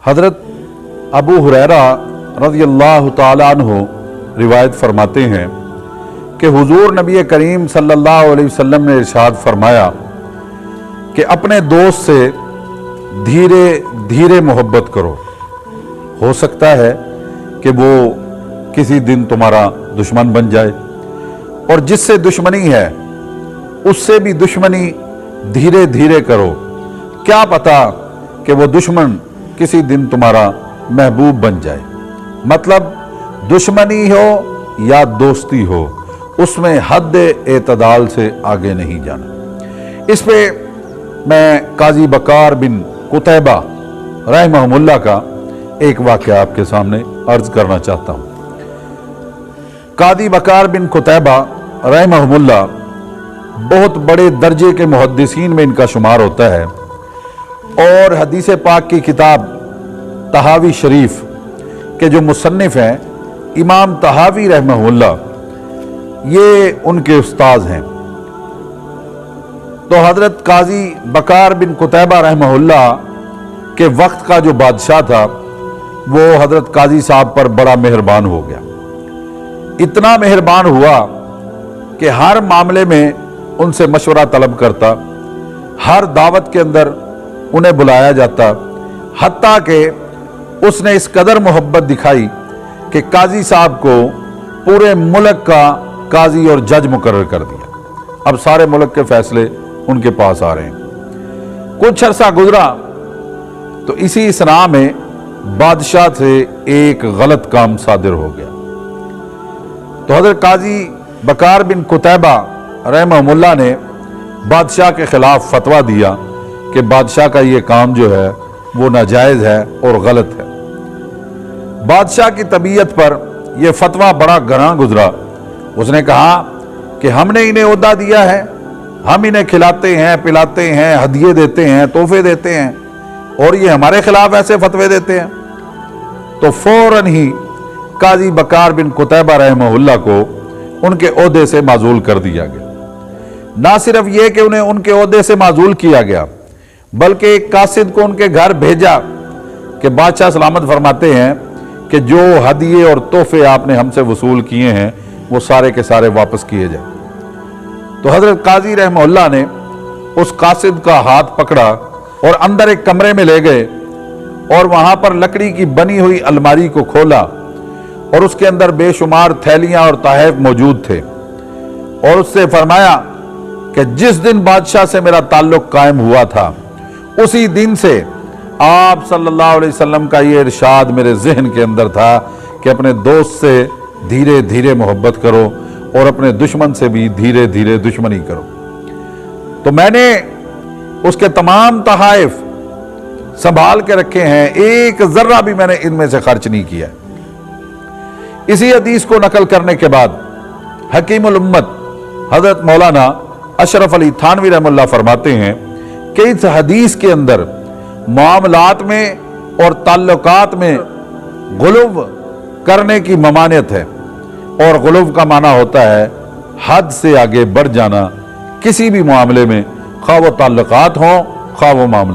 हज़रत अबू हुरैरा रज़ियल्लाहु ताला अन्हु रिवायत फरमाते हैं कि हुजूर नबी करीम सल्लल्लाहु अलैहि वसल्लम ने इरशाद फरमाया कि अपने दोस्त से धीरे धीरे मोहब्बत करो। हो सकता है कि वो किसी दिन तुम्हारा दुश्मन बन जाए, और जिससे दुश्मनी है उससे भी दुश्मनी धीरे धीरे करो। क्या पता कि वो दुश्मन किसी दिन तुम्हारा महबूब बन जाए। मतलब दुश्मनी हो या दोस्ती हो, उसमें हद एतदाल से आगे नहीं जाना। इस पे मैं काजी बकार बिन कुतैबा रहमहुल्लाह का एक वाक़या आपके सामने अर्ज करना चाहता हूँ। कादी बकार बिन कुतैबा रहमहुल्लाह बहुत बड़े दर्जे के मुहद्दिसीन में इनका शुमार होता है, और हदीस पाक की किताब तहावी शरीफ के जो मुसन्निफ हैं इमाम तहावी रहमहुल्लाह, ये उनके उस्ताद हैं। तो हजरत काजी बकार बिन कुतैबा रहमहुल्लाह के वक्त का जो बादशाह था वो हजरत काजी साहब पर बड़ा मेहरबान हो गया। इतना मेहरबान हुआ कि हर मामले में उनसे मशवरा तलब करता, हर दावत के अंदर उन्हें बुलाया जाता। हत्ता कि उसने इस कदर मोहब्बत दिखाई कि काजी साहब को पूरे मुल्क का काजी और जज मुकर्रर कर दिया। अब सारे मुल्क के फैसले उनके पास आ रहे हैं। कुछ अरसा गुजरा तो इसी इसना में बादशाह से एक गलत काम सादिर हो गया। तो हज़रत काजी बकार बिन कुतैबा रहमहुल्लाह ने बादशाह के खिलाफ फतवा दिया कि बादशाह का ये काम जो है वो नाजायज़ है और गलत है। बादशाह की तबीयत पर यह फतवा बड़ा घना गुजरा। उसने कहा कि हमने इन्हें ओहदा दिया है, हम इन्हें खिलाते हैं, पिलाते हैं, हदिये देते हैं, तोहफे देते हैं, और ये हमारे खिलाफ ऐसे फतवे देते हैं। तो फौरन ही काजी बकार बिन कुतैबा रहमहुल्लाह को उनके ओहदे से माजूल कर दिया गया। ना सिर्फ यह कि उन्हें उनके ओहदे से माजूल किया गया, बल्कि एक कासिद को उनके घर भेजा कि बादशाह सलामत फरमाते हैं कि जो हदिये और तोहफे आपने हमसे वसूल किए हैं वो सारे के सारे वापस किए जाए। तो हजरत काजी रहमहुल्लाह ने उस कासिद का हाथ पकड़ा और अंदर एक कमरे में ले गए, और वहां पर लकड़ी की बनी हुई अलमारी को खोला, और उसके अंदर बेशुमार थैलियां और तहफ मौजूद थे, और उससे फरमाया कि जिस दिन बादशाह से मेरा ताल्लुक कायम हुआ था उसी दिन से आप सल्लल्लाहु अलैहि वसल्लम का ये इरशाद मेरे जहन के अंदर था कि अपने दोस्त से धीरे धीरे मोहब्बत करो और अपने दुश्मन से भी धीरे धीरे दुश्मनी करो। तो मैंने उसके तमाम तहाइफ संभाल के रखे हैं, एक जर्रा भी मैंने इनमें से खर्च नहीं किया। इसी हदीस को नकल करने के बाद हकीमुल उम्मत हजरत मौलाना अशरफ अली थानवी रहमतुल्लाह फरमाते हैं कि इस हदीस के अंदर मामलात में और ताल्लुकात में गुलुव करने की ममानियत है, और गुलुव का माना होता है हद से आगे बढ़ जाना किसी भी मामले में, खा वो ताल्लुकात हों खा वो मामला।